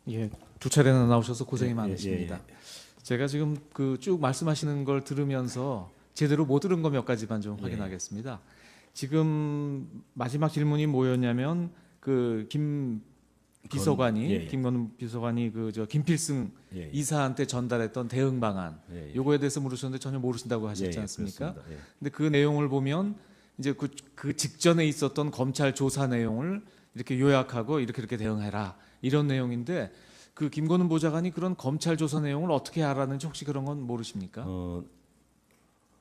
예, 두 차례나 나오셔서 고생이 예, 많으십니다. 예, 예. 제가 지금 그 쭉 말씀하시는 걸 들으면서 제대로 못 들은 거 몇 가지만 좀 예. 확인하겠습니다. 지금 마지막 질문이 뭐였냐면 그 김 비서관이 예, 예. 김건우 비서관이 그 저 김필승 예, 예. 이사한테 전달했던 대응 방안 예, 예. 요거에 대해서 물으셨는데 전혀 모르신다고 예, 하셨지 예, 않습니까? 그렇습니다. 예. 근데 그 내용을 보면 이제 그 직전에 있었던 검찰 조사 내용을 이렇게 요약하고 이렇게 대응해라 이런 내용인데 그 김건우 보좌관이 그런 검찰 조사 내용을 어떻게 알았는지 혹시 그런 건 모르십니까?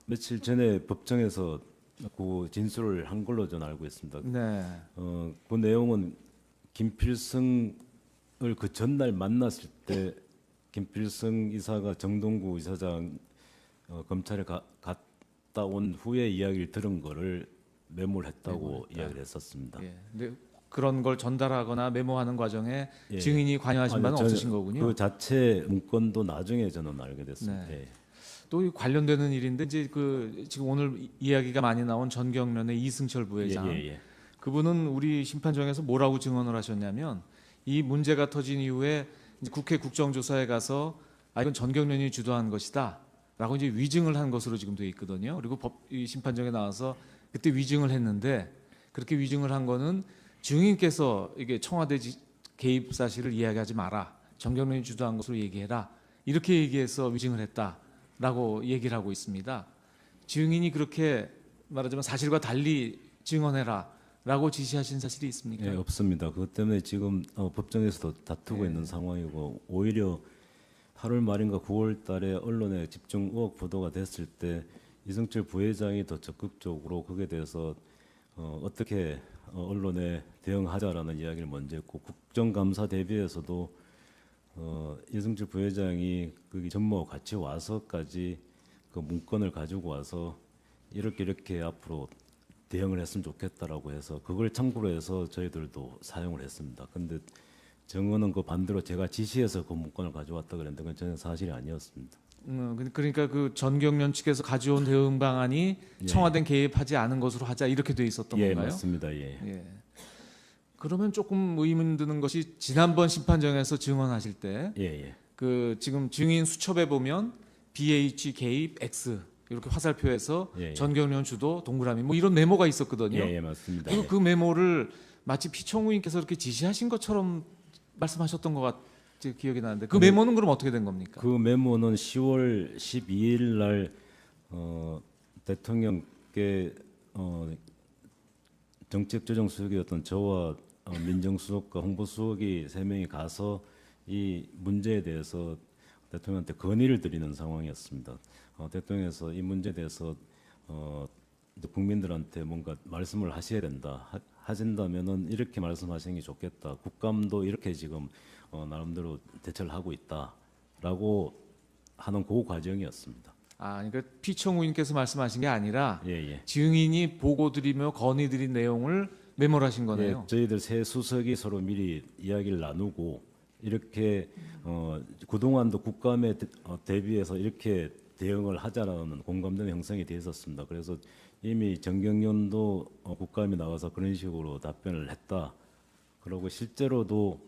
며칠 전에 법정에서 그 진술을 한 걸로 저는 알고 있습니다. 네, 그 내용은 김필승을 그 전날 만났을 때 김필승 이사가 정동구 이사장 검찰에 갔다 온 후에 이야기를 들은 거를 메모를 했다고 메모했다. 이야기를 했었습니다. 예. 근데 그런 걸 전달하거나 메모하는 과정에 예. 증인이 관여하신 바는 저는 없으신 거군요. 그 자체 문건도 나중에 저는 알게 됐습니다. 네. 예. 또 관련되는 일인데 이제 그 지금 오늘 이야기가 많이 나온 전경련의 이승철 부회장 예, 예. 그분은 우리 심판정에서 뭐라고 증언을 하셨냐면 이 문제가 터진 이후에 이제 국회 국정조사에 가서 이건 전경련이 주도한 것이다라고 이제 위증을 한 것으로 지금 돼 있거든요. 그리고 이 심판정에 나와서 그때 위증을 했는데 그렇게 위증을 한 거는 증인께서 이게 청와대 개입 사실을 이야기하지 마라. 전경련이 주도한 것으로 얘기해라. 이렇게 얘기해서 위증을 했다라고 얘기를 하고 있습니다. 증인이 그렇게 말하자면 사실과 달리 증언해라라고 지시하신 사실이 있습니까? 예, 없습니다. 그것 때문에 지금 법정에서도 다투고 예. 있는 상황이고 오히려 8월 말인가 9월 달에 언론에 집중 의혹 보도가 됐을 때 이승철 부회장이 더 적극적으로 거기에 대해서 어떻게 언론에 대응하자라는 이야기를 먼저 했고 국정감사 대비해서도 이승철 부회장이 거기 전무와 같이 와서까지 그 문건을 가지고 와서 이렇게 앞으로 대응을 했으면 좋겠다라고 해서 그걸 참고로 해서 저희들도 사용을 했습니다. 근데 정언은 그 반대로 제가 지시해서 그 문건을 가져왔다 그랬는데 그건 전혀 사실이 아니었습니다. 그러니까 그 전경련 측에서 가져온 대응 방안이 예. 청와대 개입하지 않은 것으로 하자 이렇게 돼 있었던 예, 건가요? 맞습니다. 예. 예. 그러면 조금 의문 드는 것이 지난번 심판정에서 증언하실 때 예, 예. 그 지금 증인 수첩에 보면 BH 개입 X 이렇게 화살표에서 예, 예. 전경련 주도 동그라미 뭐 이런 메모가 있었거든요. 예, 예, 맞습니다. 그리고 예. 그 메모를 마치 피청구인께서 이렇게 지시하신 것처럼 말씀하셨던 것 같이 기억이 나는데 그 메모는 그럼 어떻게 된 겁니까? 그 메모는 10월 12일 날 대통령께 정책조정수석이었던 저와 민정수석과 홍보수석이 3명이 가서 이 문제에 대해서 대통령한테 건의를 드리는 상황이었습니다. 대통령께서 이 문제에 대해서 이제 국민들한테 뭔가 말씀을 하셔야 된다. 하신다면은 이렇게 말씀하시는 게 좋겠다. 국감도 이렇게 지금 나름대로 대처를 하고 있다라고 하는 그 과정이었습니다. 그러니까 피청구인께서 말씀하신 게 아니라 예, 예. 증인이 보고드리며 건의드린 내용을 메모를 하신 거네요. 예, 저희들 세 수석이 서로 미리 이야기를 나누고 이렇게 그동안도 국감에 대비해서 이렇게 대응을 하자라는 공감대는 형성이 되어 있었습니다. 그래서 이미 정경련도 국감에 나가서 그런 식으로 답변을 했다. 그리고 실제로도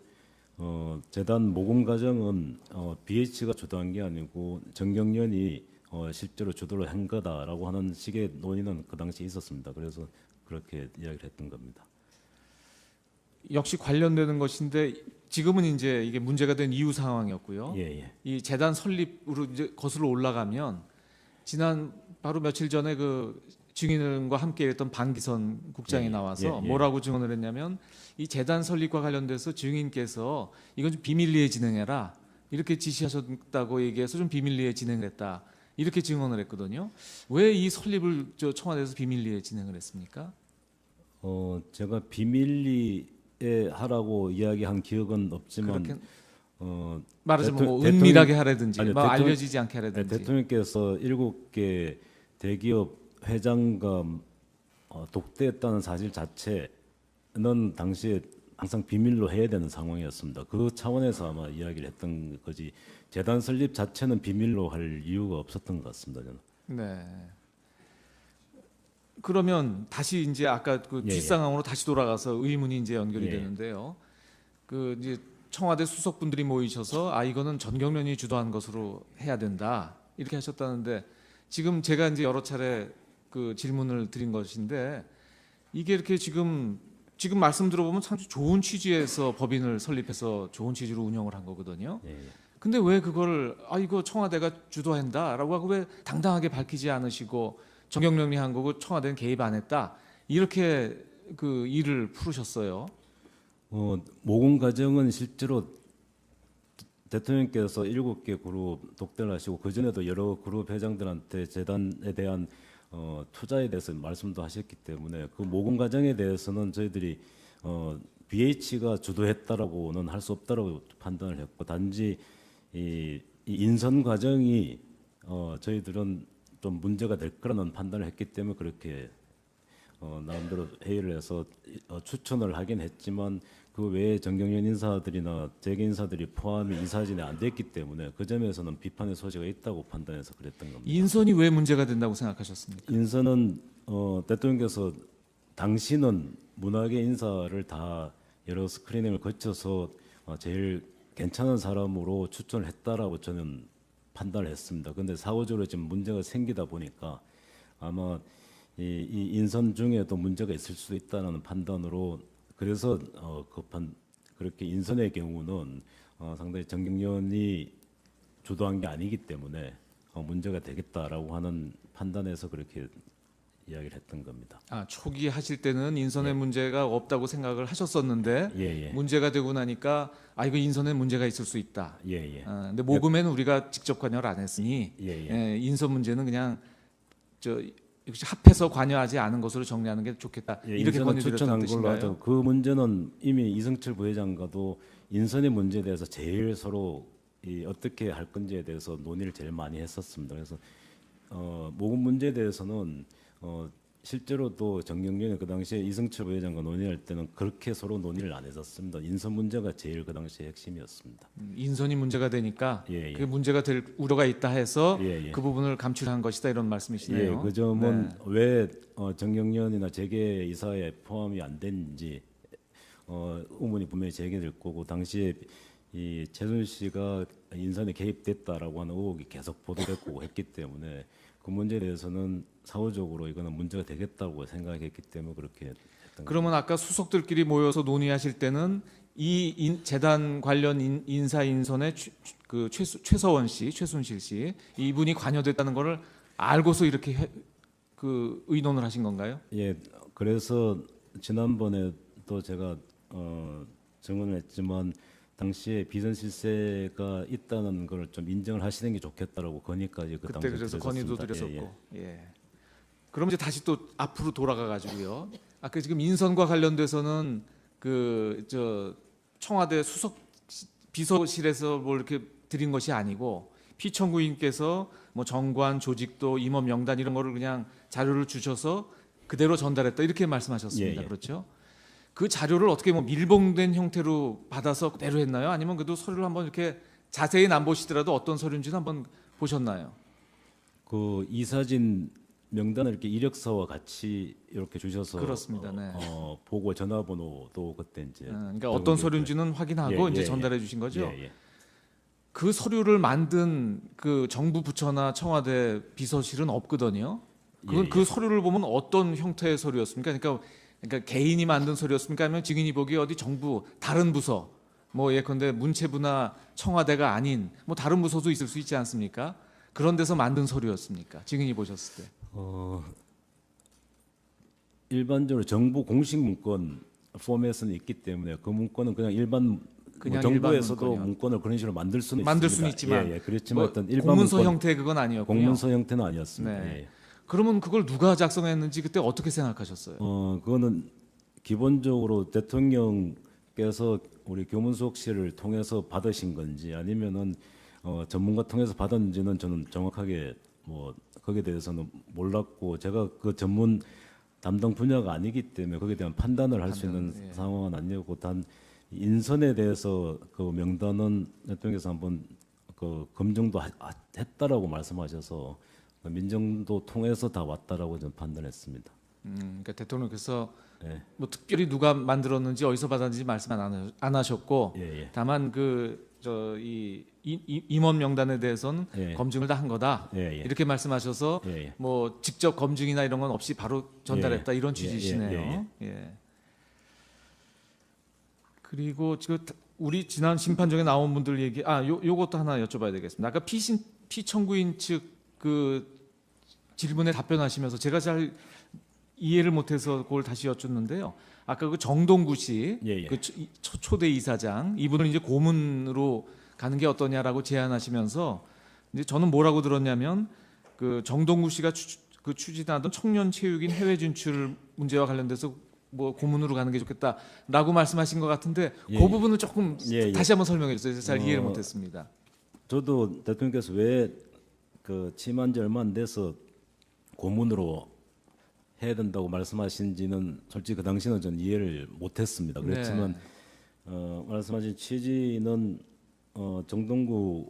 재단 모금 과정은 BH가 주도한 게 아니고 정경련이 실제로 주도를 한 거다라고 하는 식의 논의는 그 당시에 있었습니다. 그래서 그렇게 이야기를 했던 겁니다. 역시 관련되는 것인데 지금은 이제 이게 문제가 된 이후 상황이었고요. 예, 예. 이 재단 설립으로 이제 거슬러 올라가면 지난 바로 며칠 전에 그 증인과 함께 했던 방기선 국장이 예, 나와서 예, 예. 뭐라고 증언을 했냐면 이 재단 설립과 관련돼서 증인께서 이건 좀 비밀리에 진행해라 이렇게 지시하셨다고 얘기해서 좀 비밀리에 진행했다 이렇게 증언을 했거든요. 왜 이 설립을 청와대에서 비밀리에 진행을 했습니까? 제가 비밀리에 하라고 이야기한 기억은 없지만 그렇게 말하자면 뭐 대통령- 은밀하게 하라든지 아니요, 뭐 대통령- 알려지지 않게 하라든지. 대통령께서 7개 대기업 회장과 독대했다는 사실 자체는 당시에 항상 비밀로 해야 되는 상황이었습니다. 그 차원에서 아마 이야기를 했던 거지 재단 설립 자체는 비밀로 할 이유가 없었던 것 같습니다. 저는. 네. 그러면 다시 이제 아까 그 예, 예. 뒷상황으로 다시 돌아가서 의문이 이제 연결이 예. 되는데요. 그 이제 청와대 수석분들이 모이셔서 이거는 전경련이 주도한 것으로 해야 된다 이렇게 하셨다는데 지금 제가 이제 여러 차례 그 질문을 드린 것인데 이게 이렇게 지금 말씀 들어보면 참 좋은 취지에서 법인을 설립해서 좋은 취지로 운영을 한 거거든요. 예, 예. 근데 왜 그걸 이거 청와대가 주도한다라고 하고 왜 당당하게 밝히지 않으시고 정경련이 한 거고 청와대는 개입 안 했다 이렇게 그 일을 풀으셨어요. 모금 과정은 실제로 대통령께서 7개 그룹 독대를 하시고 그 전에도 여러 그룹 회장들한테 재단에 대한 투자에 대해서 말씀도 하셨기 때문에 그 모금 과정에 대해서는 저희들이 BH가 주도했다라고는 할 수 없다라고 판단을 했고 단지 이 인선 과정이 저희들은 좀 문제가 될 거라는 판단을 했기 때문에 그렇게 나름대로 회의를 해서 추천을 하긴 했지만 그 외에 정경련 인사들이나 재계 인사들이 포함이 이 사진에 안 됐기 때문에 그 점에서는 비판의 소지가 있다고 판단해서 그랬던 겁니다. 인선이 왜 문제가 된다고 생각하셨습니까? 인선은 대통령께서 당시는 문화계 인사를 다 여러 스크리닝을 거쳐서 제일 괜찮은 사람으로 추천을 했다라고 저는 판단을 했습니다. 그런데 사후적으로 지금 문제가 생기다 보니까 아마 이 인선 중에도 문제가 있을 수도 있다는 판단으로 그래서 그렇게 인선의 경우는 상당히 정경련이 주도한 게 아니기 때문에 문제가 되겠다라고 하는 판단에서 그렇게 이야기를 했던 겁니다. 초기 하실 때는 인선에 문제가 없다고 생각을 하셨었는데 예. 문제가 되고 나니까 이거 인선에 문제가 있을 수 있다. 예. 근데 모금에는 우리가 직접 관여를 안 했으니 인선 문제는 그냥 역시 합해서 관여하지 않은 것으로 정리하는 게 좋겠다. 이렇게 추천한 건의드렸다는 걸로 뜻인가요? 하죠. 그 문제는 이미 이승철 부회장과도 인선의 문제에 대해서 제일 서로 어떻게 할 건지에 대해서 논의를 제일 많이 했었습니다. 그래서 모금 문제에 대해서는 실제로도 정경련이 그 당시에 이승철 부회장과 논의할 때는 그렇게 서로 논의를 안 했었습니다. 인선 문제가 제일 그 당시에 핵심이었습니다. 인선이 문제가 되니까 예. 그 문제가 될 우려가 있다 해서 예. 그 부분을 감출한 것이다 이런 말씀이시네요. 예, 그 점은 왜 정경련이나 재계 이사에 포함이 안 됐는지 의문이 분명히 제기될 거고 당시에 이 최순실씨가 인선에 개입됐다라고 하는 의혹이 계속 보도됐고 했기 때문에 그 문제에 대해서는 사후적으로 이거는 문제가 되겠다고 생각했기 때문에 그렇게 했던 그러면 아까 수석들끼리 모여서 논의하실 때는 이 재단 관련 인사 인선에 최서원 씨, 최순실 씨 이분이 관여됐다는 것을 알고서 이렇게 그 의논을 하신 건가요? 예, 그래서 지난번에 또 제가 증언을 했지만 당시에 비선 실세가 있다는 걸 좀 인정을 하시는 게 좋겠다라고 건의까지 그 그때 당시에 그래서 건의도 드렸었고. 예. 그럼 이제 다시 또 앞으로 돌아가 가지고요. 아까 지금 인선과 관련돼서는 청와대 수석 비서실에서 뭘 이렇게 드린 것이 아니고 피청구인께서 뭐 정관, 조직도, 임원 명단 이런 거를 그냥 자료를 주셔서 그대로 전달했다 이렇게 말씀하셨습니다. 예. 그렇죠? 그 자료를 어떻게 뭐 밀봉된 형태로 받아서 그대로 했나요? 아니면 그래도 서류를 한번 이렇게 자세히는 안 보시더라도 어떤 서류인지는 한번 보셨나요? 그 이사진 명단을 이렇게 이력서와 같이 이렇게 주셔서 그렇습니다. 네. 보고 전화번호도 그때 이제 그러니까 어떤 서류인지는 확인하고 이제 전달해 주신 거죠. 예. 그 서류를 만든 그 정부 부처나 청와대 비서실은 없거든요. 그 서류를 보면 어떤 형태의 서류였습니까? 그러니까 개인이 만든 서류였습니까? 아니면 증인이 보기에 어디 정부 다른 부서 뭐 예컨대 문체부나 청와대가 아닌 뭐 다른 부서도 있을 수 있지 않습니까? 그런 데서 만든 서류였습니까? 증인이 보셨을 때. 일반적으로 정부 공식 문건 포맷은 있기 때문에 그 문건은 그냥 일반 그냥 정부에서도 일반 문건이요. 문건을 그런 식으로 만들 수는 있지만 그렇지만 뭐 어떤 일반 공문서 문건, 형태 그건 아니었군요. 공문서 형태는 아니었습니다. 네. 예. 그러면 그걸 누가 작성했는지 그때 어떻게 생각하셨어요? 그거는 기본적으로 대통령께서 우리 교문수석실을 통해서 받으신 건지 아니면은 전문가 통해서 받았는지는 저는 정확하게 뭐 거기에 대해서는 몰랐고 제가 그 전문 담당 분야가 아니기 때문에 거기에 대한 판단을 할 수 있는 상황은 아니었고 단 인선에 대해서 그 명단은 대통령께서 한번 그 검증도 했다라고 말씀하셔서 민정도 통해서 다 왔다라고 저는 판단했습니다. 그러니까 대통령께서 예. 뭐 특별히 누가 만들었는지 어디서 받았는지 말씀 안 하셨고 예, 예. 다만 그 저 이 임원 명단에 대해서는 예. 검증을 다 한 거다 예, 예. 이렇게 말씀하셔서 예, 예. 뭐 직접 검증이나 이런 건 없이 바로 전달했다 이런 예, 취지시네요. 예, 예. 그리고 지금 우리 지난 심판정에 나온 분들 얘기 요것도 하나 여쭤봐야 되겠습니다. 아까 피청구인 측 그 질문에 답변하시면서 제가 잘 이해를 못해서 그걸 다시 여쭙는데요. 아까 그 정동구 씨, 예, 예. 그 초대 이사장 이분을 이제 고문으로 가는 게 어떠냐라고 제안하시면서 이제 저는 뭐라고 들었냐면 그 정동구 씨가 추진하던 청년 체육인 해외 진출 문제와 관련돼서 뭐 고문으로 가는 게 좋겠다라고 말씀하신 것 같은데 예, 그 부분을 조금 예, 예. 다시 한번 설명해 주세요. 잘 이해를 어, 못했습니다. 저도 대통령께서 왜 그 취임한 지 얼마 안 돼서 고문으로 해야 된다고 말씀하신지는 솔직히 그 당시는 전 이해를 못했습니다. 그렇지만 네. 말씀하신 취지는 정동구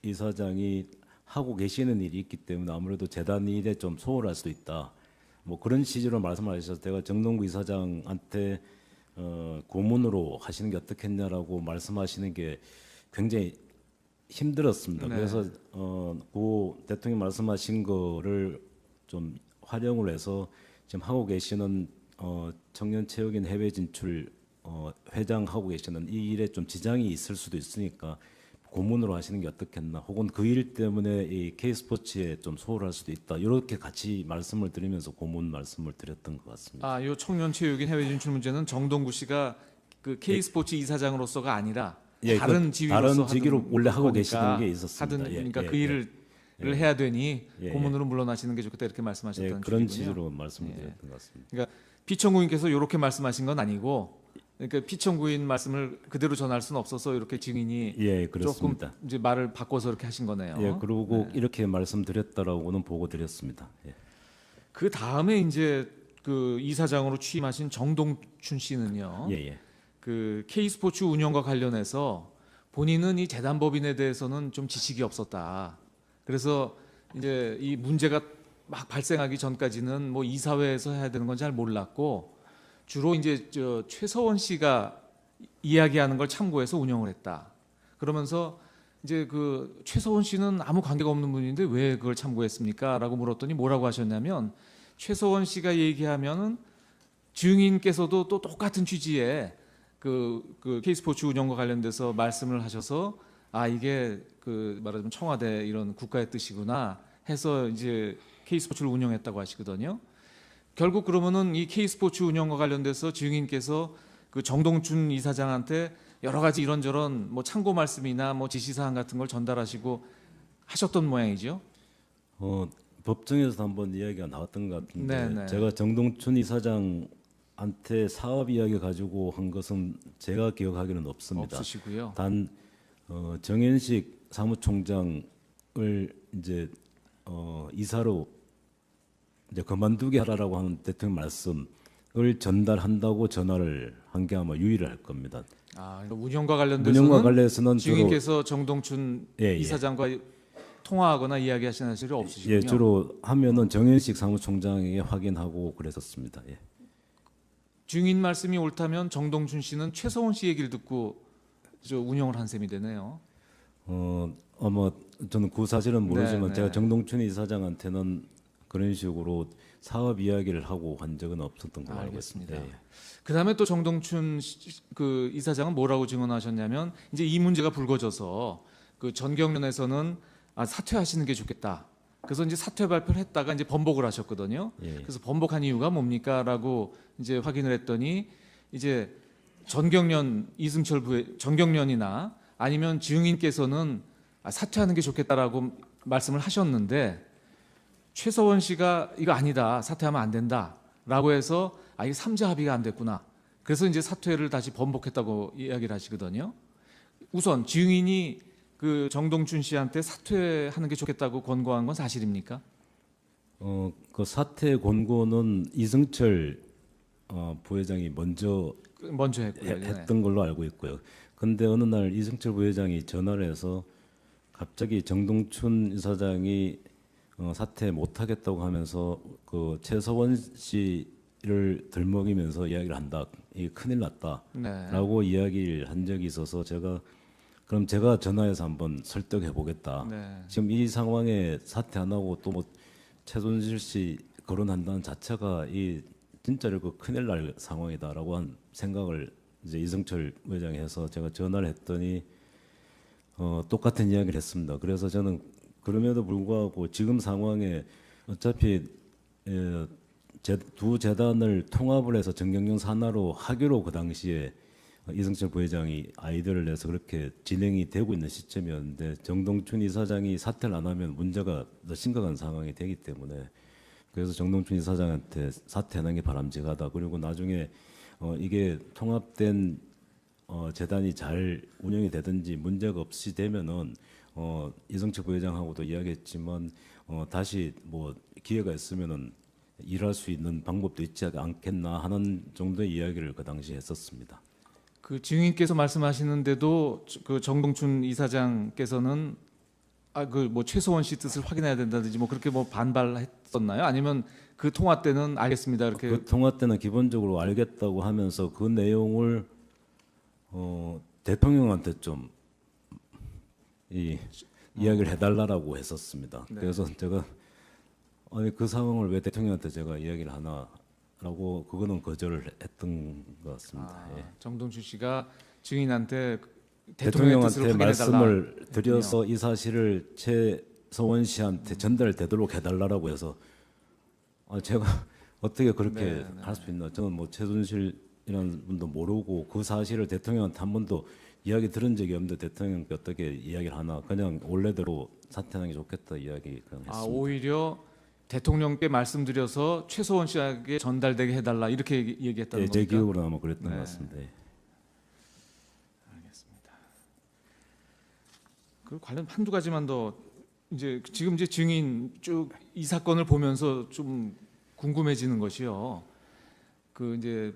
이사장이 하고 계시는 일이 있기 때문에 아무래도 재단 일에 좀 소홀할 수도 있다. 뭐 그런 취지로 말씀하셔서 제가 정동구 이사장한테 고문으로 하시는 게 어떻겠냐라고 말씀하시는 게 굉장히 힘들었습니다. 네. 그래서 그 대통령 말씀하신 거를 좀 활용을 해서 지금 하고 계시는 청년 체육인 해외 진출 회장하고 계시는 이 일에 좀 지장이 있을 수도 있으니까 고문으로 하시는 게 어떻겠나, 혹은 그 일 때문에 이 K스포츠에 좀 소홀할 수도 있다. 이렇게 같이 말씀을 드리면서 고문 말씀을 드렸던 것 같습니다. 요 청년 체육인 해외 진출 문제는 정동구 씨가 그 K스포츠 이사장으로서가 아니라 예, 다른 그 지위로서 다른 직위로 하던 원래 하고 거니까 계시는 게 있었습니다. 예, 그러니까 예, 그 일을 예. 해야 되니 예, 고문으로 물러나시는 게 좋겠다 이렇게 예, 말씀하셨던 그런 취지군요. 취지로 말씀을 예. 드렸던 것 같습니다. 그러니까 피청구인께서 이렇게 말씀하신 건 아니고, 그러니까 피청구인 말씀을 그대로 전할 수는 없어서 이렇게 증인이 예, 조금 그렇습니다. 이제 말을 바꿔서 이렇게 하신 거네요. 예, 그리고 이렇게 말씀드렸다라고는 보고 드렸습니다. 예. 그 다음에 이제 그 이사장으로 취임하신 정동춘 씨는요. 예, 예. 그 K스포츠 운영과 관련해서 본인은 이 재단법인에 대해서는 좀 지식이 없었다. 그래서 이제 이 문제가 막 발생하기 전까지는 뭐 이사회에서 해야 되는 건 잘 몰랐고 주로 이제 저 최서원 씨가 이야기하는 걸 참고해서 운영을 했다. 그러면서 이제 그 최서원 씨는 아무 관계가 없는 분인데 왜 그걸 참고했습니까?라고 물었더니 뭐라고 하셨냐면 최서원 씨가 얘기하면은 증인께서도 또 똑같은 취지의 그 K스포츠 운영과 관련돼서 말씀을 하셔서 이게 그 말하자면 청와대 이런 국가의 뜻이구나 해서 이제 K스포츠를 운영했다고 하시거든요. 결국 그러면은 이 K스포츠 운영과 관련돼서 증인께서 그 정동춘 이사장한테 여러 가지 이런저런 뭐 참고 말씀이나 뭐 지시사항 같은 걸 전달하시고 하셨던 모양이죠. 법정에서 한번 이야기가 나왔던 것 같은데 네, 네. 제가 정동춘 이사장한테 사업 이야기 가지고 한 것은 제가 기억하기는 없습니다. 없으시고요. 단 정현식 사무총장을 이제 이사로 이제 그만두게 하라고 하는 대통령 말씀을 전달한다고 전화를 한 게 아마 유일할 겁니다. 그러니까 운영과 관련돼서는 운영과 관련해서는 주로 증인께서 정동춘 예, 예. 이사장과 통화하거나 이야기하시는 사실이 없으시군요. 예, 주로 하면은 정현식 사무총장에게 확인하고 그랬었습니다. 예. 증인 말씀이 옳다면 정동춘 씨는 최서원 씨 얘기를 듣고 저 운영을 한 셈이 되네요. 아마 저는 그 사실은 모르지만 네, 네. 제가 정동춘 이사장한테는 그런 식으로 사업 이야기를 하고 한 적은 없었던 걸로 알고 있습니다. 알겠습니다. 예. 그다음에 또 정동춘 그 이사장은 뭐라고 증언하셨냐면 이제 이 문제가 불거져서 그 전경련에서는 사퇴하시는 게 좋겠다. 그래서 이제 사퇴 발표를 했다가 이제 번복을 하셨거든요. 예. 그래서 번복한 이유가 뭡니까라고 이제 확인을 했더니 이제 전경련 이승철 전경련이나 아니면 증인께서는 사퇴하는 게 좋겠다라고 말씀을 하셨는데 최서원 씨가 이거 아니다. 사퇴하면 안 된다라고 해서 이게 삼자 합의가 안 됐구나. 그래서 이제 사퇴를 다시 번복했다고 이야기를 하시거든요. 우선 증인이 그 정동춘 씨한테 사퇴하는 게 좋겠다고 권고한 건 사실입니까? 그 사퇴 권고는 이승철 부회장이 먼저 했고요. 네. 했던 걸로 알고 있고요. 근데 어느 날 이승철 부회장이 전화를 해서 갑자기 정동춘 이사장이 사퇴 못 하겠다고 하면서 그 최서원 씨 이를 들먹이면서 이야기를 한다. 이 큰일 네. 났다라고 이야기를 한 적이 있어서 그럼 제가 전화해서 한번 설득해 보겠다. 네. 지금 이 상황에 사퇴 안 하고 또 뭐 최순실 씨 거론한다는 자체가 이 진짜로 그 큰일 날 상황이다라고 한 생각을 이제 이승철 부회장이 해서 제가 전화를 했더니 똑같은 이야기를 했습니다. 그래서 저는 그럼에도 불구하고 지금 상황에 어차피 두 재단을 통합을 해서 정경련 산하로 하기로 그 당시에 이승철 부회장이 아이디어를 내서 그렇게 진행이 되고 있는 시점이었는데 정동춘 이사장이 사퇴를 안 하면 문제가 더 심각한 상황이 되기 때문에 그래서 정동춘 이사장한테 사퇴하는 게 바람직하다. 그리고 나중에 이게 통합된 재단이 잘 운영이 되든지 문제가 없이 되면은 이승철 부회장하고도 이야기했지만 다시 뭐 기회가 있으면은 일할 수 있는 방법도 있지 않겠나 하는 정도의 이야기를 그 당시에 했었습니다. 그 증인께서 말씀하시는데도 그 정동춘 이사장께서는 그 뭐 최소원 씨 뜻을 확인해야 된다든지 뭐 그렇게 뭐 반발했었나요? 아니면 그 통화 때는 알겠습니다 이렇게. 그 통화 때는 기본적으로 알겠다고 하면서 그 내용을 대통령한테 좀 이야기를 해달라고 했었습니다. 네. 그래서 제가 아니 그 상황을 왜 대통령한테 제가 이야기를 하나라고 그거는 거절을 했던 것 같습니다. 예. 정동춘 씨가 증인한테 대통령의 뜻을 대통령한테 확인해달라 말씀을 드려서 이 사실을 최서원 씨한테 전달되도록 해달라고 해서 제가 어떻게 그렇게 할 수 있나? 저는 뭐 최순실이라는 분도 모르고 그 사실을 대통령한테 한 번도 이야기 들은 적이 없는데 대통령께 어떻게 이야기를 하나? 그냥 원래대로 사퇴하는 게 좋겠다 이야기 그냥 했습니다. 오히려 대통령께 말씀드려서 최소원 씨에게 전달되게 해달라 이렇게 얘기했다는 예, 겁니까? 제 기억으로 아마 그랬던 네. 것 같습니다. 예. 알겠습니다. 그 관련 한두 가지만 더 지금 이제 증인 쭉 이 사건을 보면서 좀 궁금해지는 것이요. 그 이제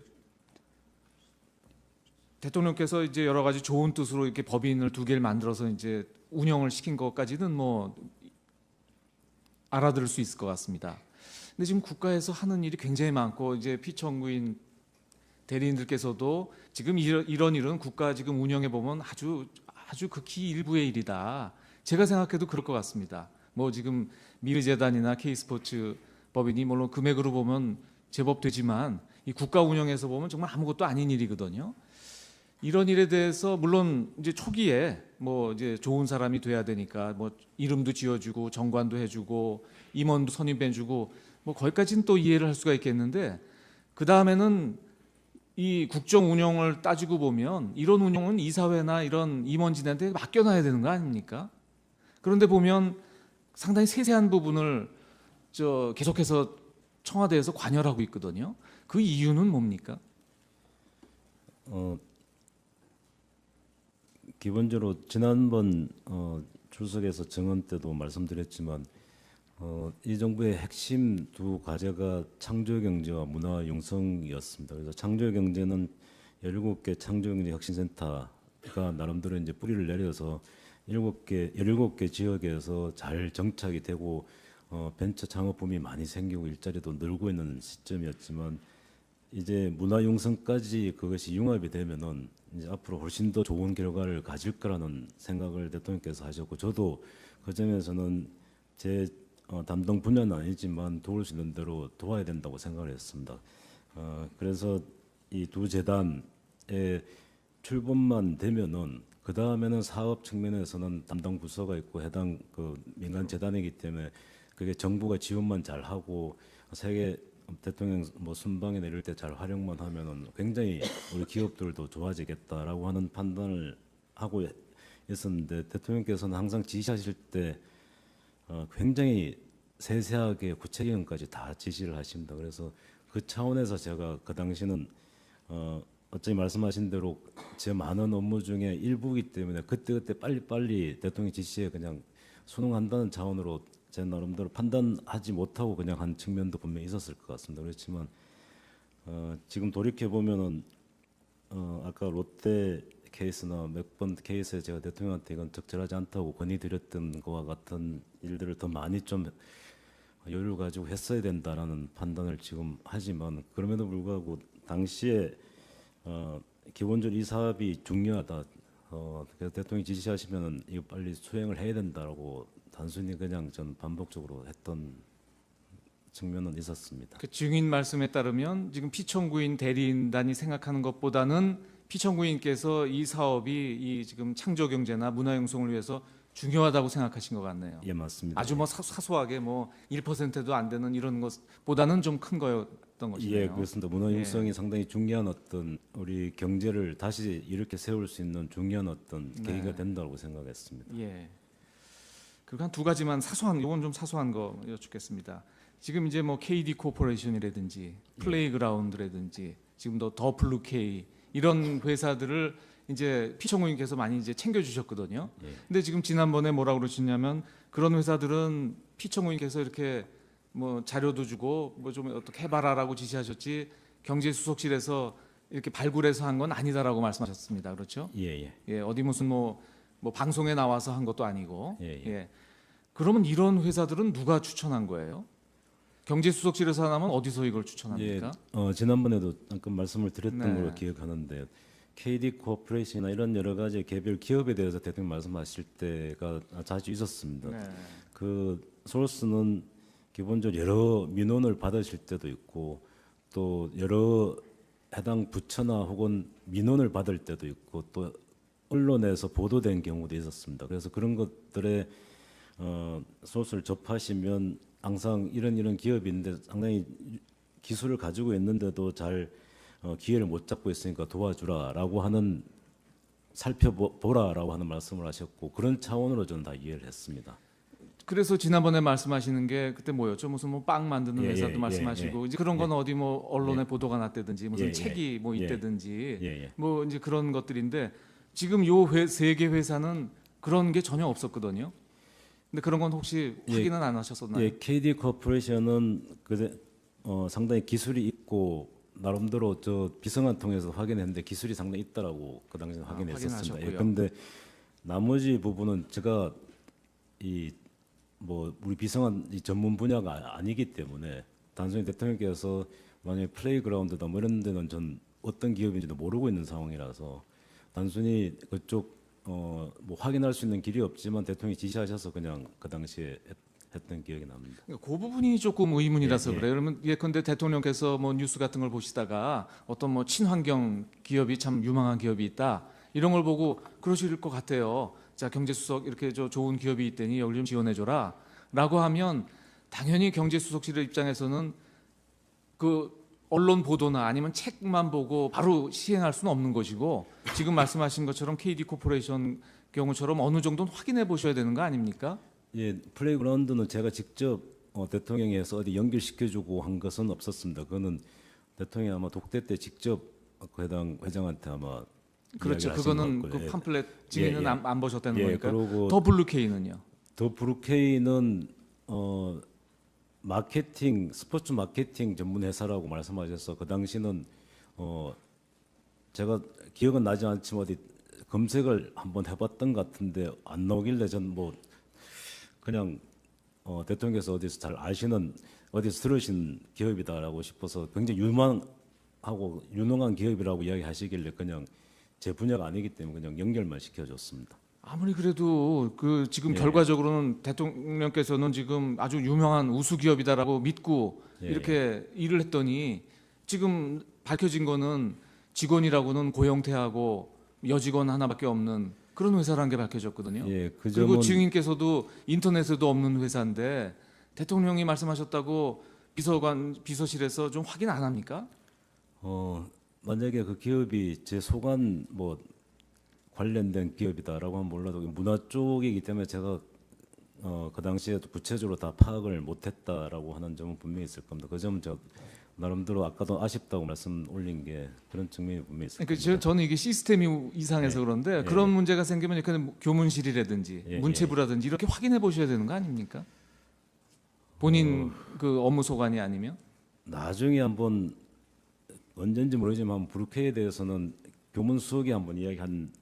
대통령께서 이제 여러 가지 좋은 뜻으로 이렇게 법인을 두 개를 만들어서 이제 운영을 시킨 것까지는 뭐 알아들을 수 있을 것 같습니다. 근데 지금 국가에서 하는 일이 굉장히 많고 이제 피청구인 대리인들께서도 지금 이런 일은 국가 지금 운영해 보면 아주 극히 일부의 일이다. 제가 생각해도 그럴 것 같습니다. 뭐 지금 미르재단이나 K스포츠 법인이 물론 금액으로 보면 제법 되지만 이 국가 운영에서 보면 정말 아무것도 아닌 일이거든요. 이런 일에 대해서 물론 이제 초기에 뭐 이제 좋은 사람이 돼야 되니까 뭐 이름도 지어주고 정관도 해주고 임원도 선임해주고 뭐 거기까지는 또 이해를 할 수가 있겠는데 그 다음에는 이 국정 운영을 따지고 보면 이런 운영은 이사회나 이런 임원진한테 맡겨놔야 되는 거 아닙니까? 그런데 보면 상당히 세세한 부분을 계속해서 청와대에서 관여하고 있거든요. 그 이유는 뭡니까? 기본적으로 지난번 출석에서 증언 때도 말씀드렸지만 이 정부의 핵심 두 과제가 창조경제와 문화융성이었습니다. 그래서 창조경제는 17개 창조경제 혁신센터가 나름대로 이제 뿌리를 내려서 17개 지역에서 잘 정착이 되고 벤처 창업붐이 많이 생기고 일자리도 늘고 있는 시점이었지만 이제 문화융성까지 그것이 융합이 되면은 이제 앞으로 훨씬 더 좋은 결과를 가질 거라는 생각을 대통령께서 하셨고 저도 그 점에서는 제 담당 분야는 아니지만 도울 수 있는 대로 도와야 된다고 생각을 했습니다. 그래서 이 두 재단의 출범만 되면은 그 다음에는 사업 측면에서는 담당 부서가 있고 해당 그 민간 재단이기 때문에 그게 정부가 지원만 잘 하고 세계 대통령 뭐 순방에 내릴 때 잘 활용만 하면은 굉장히 우리 기업들도 좋아지겠다라고 하는 판단을 하고 있었는데 대통령께서는 항상 지시하실 때 굉장히 세세하게 구체적인까지 다 지시를 하십니다. 그래서 그 차원에서 제가 그 당시는 어차피 말씀하신 대로 제 많은 업무 중에 일부이기 때문에 그때그때 빨리빨리 대통령 지시에 그냥 순응한다는 차원으로 제 나름대로 판단하지 못하고 그냥 한 측면도 분명히 있었을 것 같습니다. 그렇지만 지금 돌이켜 보면은 아까 롯데 케이스나 몇 번 케이스에 제가 대통령한테 이건 적절하지 않다고 건의드렸던 것과 같은 일들을 더 많이 좀 여유를 가지고 했어야 된다라는 판단을 지금 하지만 그럼에도 불구하고 당시에 기본적으로 이 사업이 중요하다. 그래서 대통령이 지시하시면은 이거 빨리 수행을 해야 된다라고 단순히 그냥 전 반복적으로 했던 측면은 있었습니다. 그 증인 말씀에 따르면 지금 피청구인 대리인단이 생각하는 것보다는 피청구인께서 이 사업이 이 지금 창조 경제나 문화 형성을 위해서 중요하다고 생각하신 것 같네요. 예, 맞습니다. 아주 뭐 사소하게 뭐 1%도 안 되는 이런 것보다는 좀 큰 거였던 것이네요. 예, 그렇습니다. 문화 형성이 상당히 중요한 어떤 우리 경제를 다시 이렇게 세울 수 있는 중요한 어떤 계기가 된다고 생각했습니다. 예. 그리고 한 두 가지만 사소한, 이건 좀 사소한 거 여쭙겠습니다. 지금 이제 뭐 KD 코퍼레이션이라든지 플레이그라운드라든지 지금 더 블루 K 이런 회사들을 이제 피청구인께서 많이 이제 챙겨주셨거든요. 예. 근데 지금 지난번에 뭐라고 그러셨냐면 그런 회사들은 피청구인께서 이렇게 뭐 자료도 주고 뭐 좀 어떻게 해봐라라고 지시하셨지 경제수석실에서 이렇게 발굴해서 한 건 아니다라고 말씀하셨습니다. 그렇죠? 예, 예. 예, 어디 무슨 뭐 방송에 나와서 한 것도 아니고. 예, 예. 예. 그러면 이런 회사들은 누가 추천한 거예요? 경제수석실에서 하나면 어디서 이걸 추천합니까? 지난번에도 잠깐 말씀을 드렸던 네. 걸로 기억하는데 KD 코퍼레이션이나 이런 여러 가지 개별 기업에 대해서 대통령 말씀하실 때가 자주 있었습니다. 네. 그 소스는 기본적으로 여러 민원을 받으실 때도 있고 또 여러 해당 부처나 혹은 민원을 받을 때도 있고 또 언론에서 보도된 경우도 있었습니다. 그래서 그런 것들에 소스를 접하시면 항상 이런 기업인데 상당히 기술을 가지고 있는데도 잘 기회를 못 잡고 있으니까 도와주라라고 하는 살펴보라라고 하는 말씀을 하셨고 그런 차원으로 저는 다 이해를 했습니다. 그래서 지난번에 말씀하시는 게 그때 뭐였죠? 무슨 뭐 빵 만드는 예, 회사도 예, 말씀하시고 예, 이제 그런 건 어디 뭐 언론에 보도가 났다든지 무슨 예, 예, 책이 뭐 예, 있다든지 예. 뭐 이제 그런 것들인데 지금 요 세 개 회사는 그런 게 전혀 없었거든요. 근데 그런 건 혹시 확인은 안 하셨었나요? 예, KD 코퍼레이션은 상당히 기술이 있고 나름대로 저 비서관 통해서 확인했는데 기술이 상당히 있다라고 그 당시에 확인했었습니다. 예, 확인하셨고요. 근데 나머지 부분은 제가 뭐 우리 비서관 이 전문 분야가 아니기 때문에 단순히 대통령께서 만약에 플레이그라운드다 뭐 이런 데는 전 어떤 기업인지도 모르고 있는 상황이라서 단순히 그쪽 뭐 확인할 수 있는 길이 없지만 대통령이 지시하셔서 그냥 그 당시에 했던 기억이 납니다. 그 부분이 조금 의문이라서 예, 예. 그래요. 그러면 예컨대 대통령께서 뭐 뉴스 같은 걸 보시다가 어떤 뭐 친환경 기업이 참 유망한 기업이 있다 이런 걸 보고 그러실 것 같아요. 자 경제수석 이렇게 좋은 기업이 있다니 여기 좀 지원해줘라라고 하면 당연히 경제수석실의 입장에서는 그 언론 보도나 아니면 책만 보고 바로 시행할 수는 없는 것이고 지금 말씀하신 것처럼 KD 코퍼레이션 경우처럼 어느 정도는 확인해 보셔야 되는 거 아닙니까? 예, 플레이그라운드는 제가 직접 대통령에서 어디 연결시켜주고 한 것은 없었습니다. 그거는 대통령이 아마 독대 때 직접 그 해당 회장한테 아마 그렇죠. 이야기를 하신 그거는 것 그 같고요. 팜플렛 증인은 예. 안 보셨다는 예, 거니까. 그리고 더 블루케이는요. 더 브루케이는 마케팅 스포츠 마케팅 전문 회사라고 말씀하셔서 그 당시는 제가 기억은 나지 않지만 어디 검색을 한번 해봤던 것 같은데 안 나오길래 전 뭐 그냥 대통령께서 어디서 잘 아시는 어디서 들으신 기업이다라고 싶어서 굉장히 유망하고 유능한 기업이라고 이야기하시길래 그냥 제 분야가 아니기 때문에 그냥 연결만 시켜줬습니다. 아무리 그래도 그 지금 예. 결과적으로는 대통령께서는 지금 아주 유명한 우수 기업이다라고 믿고 예. 이렇게 일을 했더니 지금 밝혀진 거는 직원이라고는 고영태하고 여직원 하나밖에 없는 그런 회사라는 게 밝혀졌거든요. 예, 그 그리고 점은 증인께서도 인터넷에도 없는 회사인데 대통령이 말씀하셨다고 비서실에서 좀 확인 안 합니까? 만약에 그 기업이 제 소관 뭐 관련된 기업이다라고 하면 몰라도 문화 쪽이기 때문에 제가 그 당시에 구체적으로 다 파악을 못했다라고 하는 점은 분명히 있을 겁니다. 그 점은 저 나름대로 아까도 아쉽다고 말씀 올린 게 그런 측면이 분명히 있을 그러니까 겁니다. 저는 이게 시스템이 이상해서 그런데 예. 그런 문제가 생기면 이렇게 교문실이라든지 예, 문체부라든지 이렇게 확인해 보셔야 되는 거 아닙니까? 본인 그 업무 소관이 아니면 나중에 한번 언젠지 모르지만 브루케에 대해서는 교문 수석이 한번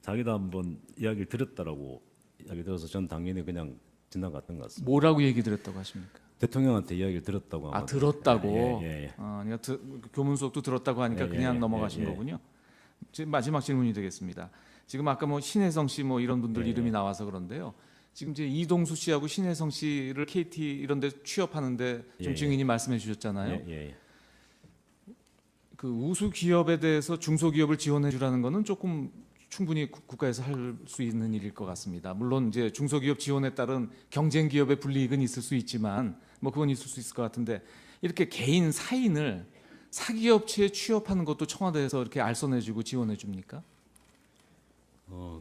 자기도 한번 이야기를 들었다라고 이야기 들어서 전 당연히 그냥 지나갔던 것 같습니다. 뭐라고 얘기 드렸다고 하십니까? 대통령한테 이야기를 들었다고 아 아마. 들었다고. 예. 그러니까 교문 수업도 들었다고 하니까 그냥 넘어가신 예. 거군요. 지금 마지막 질문이 되겠습니다. 지금 아까 뭐 신혜성 씨 뭐 이런 분들 예. 이름이 나와서 그런데요. 지금 이제 이동수 씨하고 신혜성 씨를 KT 이런 데 취업하는데 좀 예. 증인이 말씀해 주셨잖아요. 예. 그 우수 기업에 대해서 중소기업을 지원해 주라는 거는 조금 충분히 국가에서 할 수 있는 일일 것 같습니다. 물론 이제 중소기업 지원에 따른 경쟁 기업의 불이익은 있을 수 있지만 뭐 그건 있을 수 있을 것 같은데 이렇게 개인 사인을 사기업체에 취업하는 것도 청와대에서 이렇게 알선해주고 지원해 줍니까?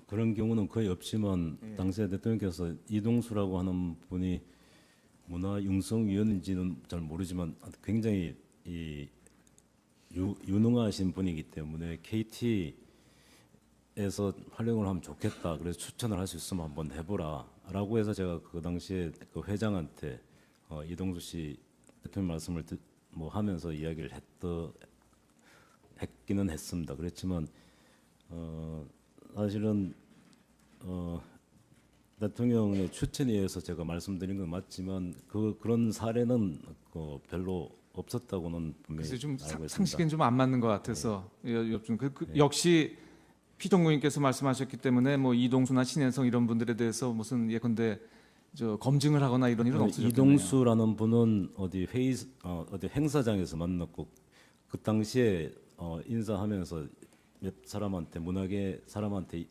그런 경우는 거의 없지만 예. 당시에 대통령께서 이동수라고 하는 분이 문화융성위원인지는 잘 모르지만 굉장히 유능하신 분이기 때문에 KT에서 활용을 하면 좋겠다. 그래서 추천을 할 수 있으면 한번 해보라라고 해서 제가 그 당시에 그 회장한테 이동수 씨 대통령 말씀을 뭐 하면서 이야기를 했기는 했습니다. 그렇지만 사실은 대통령의 추천에 의해서 제가 말씀드린 건 맞지만 그런 사례는 별로 없었다고는 분명히 그래서 좀 알고 있습니다. 상식엔 좀 안 맞는 것 같아서 여쭙. 역시 피정부님께서 말씀하셨기 때문에 뭐 이동수나 신혜성 이런 분들에 대해서 무슨 예컨대 저 검증을 하거나 이런 일은 없으셨겠네요. 이동수라는 분은 어디 행사장에서 만났고 그 당시에 인사하면서 몇 사람한테 문화계 사람한테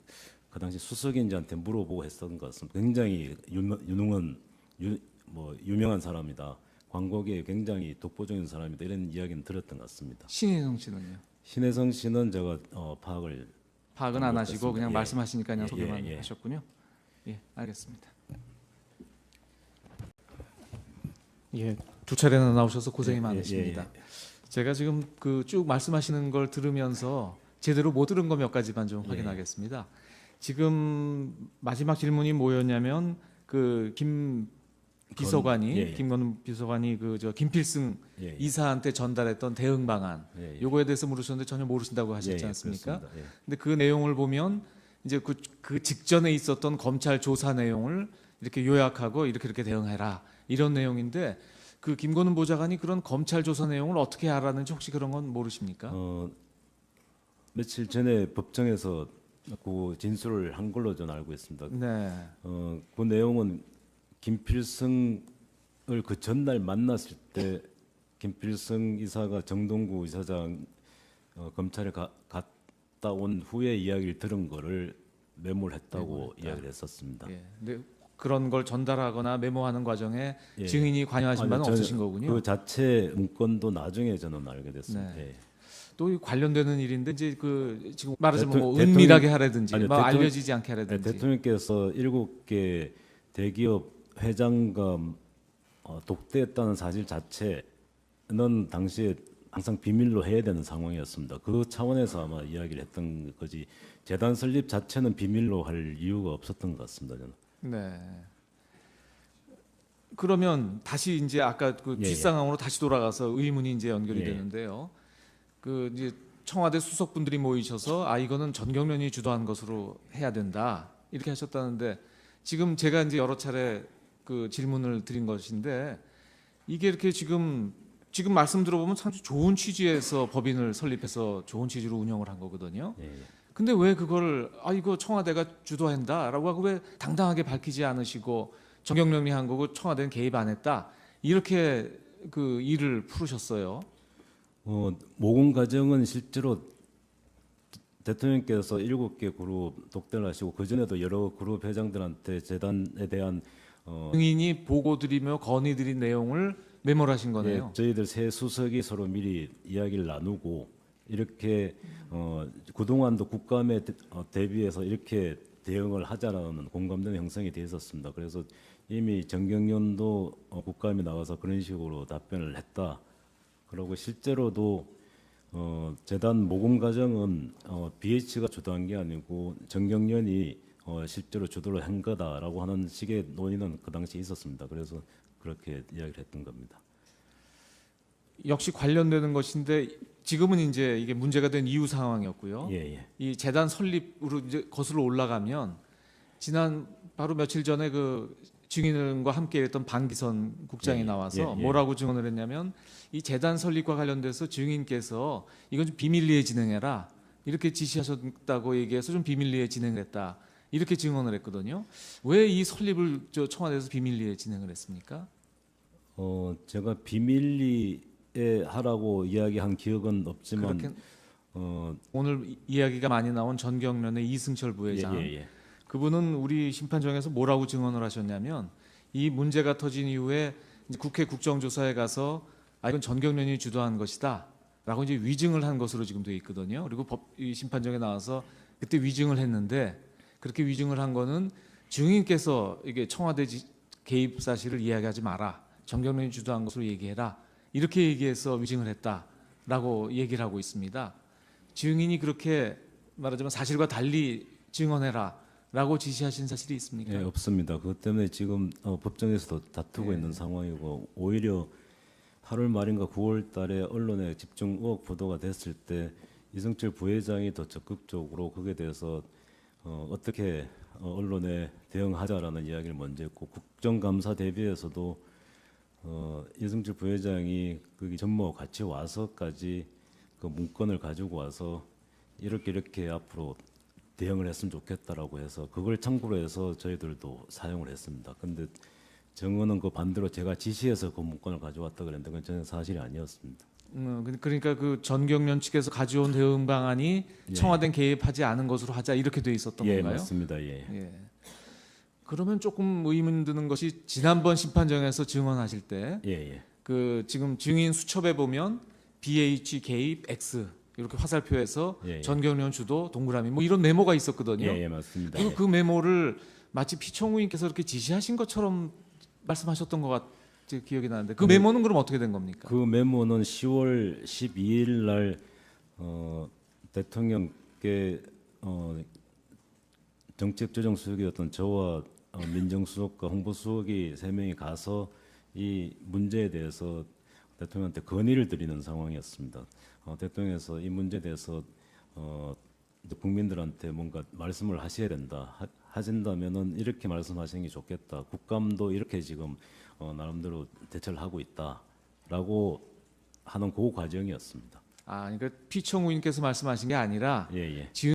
그 당시 수석인지한테 물어보고 했었던 것 같습니다. 굉장히 유명한 사람이다. 광고계에 굉장히 독보적인 사람이다. 이런 이야기는 들었던 것 같습니다. 신혜성 씨는요? 신혜성 씨는 제가 파악은 안 하시고 그냥 예. 말씀하시니까 그냥 예, 소개만 예. 하셨군요. 예, 알겠습니다. 예, 두 차례나 나오셔서 고생이 많으십니다. 제가 지금 그 쭉 말씀하시는 걸 들으면서 제대로 못 들은 거 몇 가지만 좀 확인하겠습니다. 지금 마지막 질문이 뭐였냐면 그 김 비서관이 김건우 비서관이 그 저 김필승 이사한테 전달했던 대응 방안 요거에 대해서 물으셨는데 전혀 모르신다고 하셨지 않습니까? 그렇습니다. 근데 그 내용을 보면 이제 그 직전에 있었던 검찰 조사 내용을 이렇게 요약하고 이렇게 대응해라 이런 내용인데 그 김건우 보좌관이 그런 검찰 조사 내용을 어떻게 알았는지 혹시 그런 건 모르십니까? 며칠 전에 법정에서 그 진술을 한 걸로 저는 알고 있습니다. 네. 그 내용은 김필승을 그 전날 만났을 때 김필승 이사가 정동구 이사장 검찰에 갔다 온 후에 이야기를 들은 거를 메모를 했다고 이야기를 했었습니다. 예. 근데 그런 걸 전달하거나 메모하는 과정에 예. 증인이 관여하신 바는 저는 없으신 거군요. 그 자체 문건도 나중에 저는 알게 됐습니다. 네. 예. 또 관련되는 일인데 이제 그 지금 말하자면 뭐 대통령- 은밀하게 하라든지 아니, 뭐 대통령- 알려지지 않게 하라든지. 대통령께서 7개 대기업 회장과 독대했다는 사실 자체는 당시에 항상 비밀로 해야 되는 상황이었습니다. 그 차원에서 아마 이야기를 했던 거지 재단 설립 자체는 비밀로 할 이유가 없었던 것 같습니다. 저는. 네. 그러면 다시 이제 아까 그 예, 뒷상황으로 다시 돌아가서 의문이 이제 연결이 예. 되는데요. 그 이제 청와대 수석분들이 모이셔서 이거는 전경련이 주도한 것으로 해야 된다 이렇게 하셨다는데 지금 제가 이제 여러 차례 그 질문을 드린 것인데 이게 이렇게 지금 말씀 들어보면 참 좋은 취지에서 법인을 설립해서 좋은 취지로 운영을 한 거거든요. 예. 근데 왜 그걸 이거 청와대가 주도한다라고 하고 왜 당당하게 밝히지 않으시고 정경련이 한 거고 청와대는 개입 안 했다 이렇게 그 일을 풀으셨어요. 모금 과정은 실제로 대통령께서 7개 그룹 독대를 하시고 그 전에도 여러 그룹 회장들한테 재단에 대한 증인이 보고드리며 건의드린 내용을 메모를 하신 거네요. 예, 저희들 새 수석이 서로 미리 이야기를 나누고 이렇게 그동안도 국감에 대비해서 이렇게 대응을 하자라는 공감대는 형성이 되어 있었습니다. 그래서 이미 정경련도 국감에 나와서 그런 식으로 답변을 했다. 그리고 실제로도 재단 모금 과정은 BH가 주도한 게 아니고 정경련이 실제로 주도를 한 거다라고 하는 식의 논의는 그 당시에 있었습니다. 그래서 그렇게 이야기를 했던 겁니다. 역시 관련되는 것인데 지금은 이제 이게 문제가 된 이후 상황이었고요. 예. 이 재단 설립으로 이제 거슬러 올라가면 지난 바로 며칠 전에 그 증인과 함께 했던 방기선 국장이 예, 나와서 예, 예. 뭐라고 증언을 했냐면 이 재단 설립과 관련돼서 증인께서 이건 좀 비밀리에 진행해라 이렇게 지시하셨다고 얘기해서 좀 비밀리에 진행했다 이렇게 증언을 했거든요. 왜 이 설립을 청와대에서 비밀리에 진행을 했습니까? 제가 비밀리에 하라고 이야기한 기억은 없지만 그렇게 어, 오늘 이야기가 많이 나온 전경련의 이승철 부회장 예. 그분은 우리 심판정에서 뭐라고 증언을 하셨냐면 이 문제가 터진 이후에 이제 국회 국정조사에 가서 이건 전경련이 주도한 것이다라고 이제 위증을 한 것으로 지금 돼 있거든요. 그리고 이 심판정에 나와서 그때 위증을 했는데 그렇게 위증을 한 거는 증인께서 이게 청와대 개입 사실을 이야기하지 마라. 전경련이 주도한 것으로 얘기해라. 이렇게 얘기해서 위증을 했다라고 얘기를 하고 있습니다. 증인이 그렇게 말하자면 사실과 달리 증언해라라고 지시하신 사실이 있습니까? 예, 없습니다. 그것 때문에 지금 법정에서도 다투고 예. 있는 상황이고 오히려 8월 말인가 9월 달에 언론에 집중 의혹 보도가 됐을 때 이승철 부회장이 더 적극적으로 거기에 대해서 어떻게 언론에 대응하자라는 이야기를 먼저 했고 국정감사 대비해서도 이승철 부회장이 거기 전무와 같이 와서까지 그 문건을 가지고 와서 이렇게 앞으로 대응을 했으면 좋겠다라고 해서 그걸 참고로 해서 저희들도 사용을 했습니다. 근데 정언은 그 반대로 제가 지시해서 그 문건을 가져왔다 그랬는데 그건 전혀 사실이 아니었습니다. 그러니까 그 전경련 측에서 가져온 대응 방안이 예. 청와대 개입하지 않은 것으로 하자 이렇게 돼 있었던 예, 건가요? 맞습니다. 예. 예. 그러면 조금 의문 드는 것이 지난번 심판정에서 증언하실 때 예. 그 지금 증인 수첩에 보면 BH 개입 X 이렇게 화살표에서 예. 전경련 주도 동그라미 뭐 이런 메모가 있었거든요. 예, 맞습니다. 그리고 예. 그 메모를 마치 피청구인께서 이렇게 지시하신 것처럼 말씀하셨던 것 같이 기억이 나는데 그 메모는 그럼 어떻게 된 겁니까? 그 메모는 10월 12일 날 대통령께 정책조정수석이었던 저와 민정수석과 홍보수석이 3명이 가서 이 문제에 대해서 대통령한테 건의를 드리는 상황이었습니다. 대통령께서 이 문제에 대해서 이제 국민들한테 뭔가 말씀을 하셔야 된다. 하신다면은 이렇게 말씀하시는 게 좋겠다. 국감도 이렇게 지금 나름대로 대처를 하고 있다라고 하는 그 과정이었습니다. 그러니까 피청구인께서 말씀하신 게 아니라 예. 지은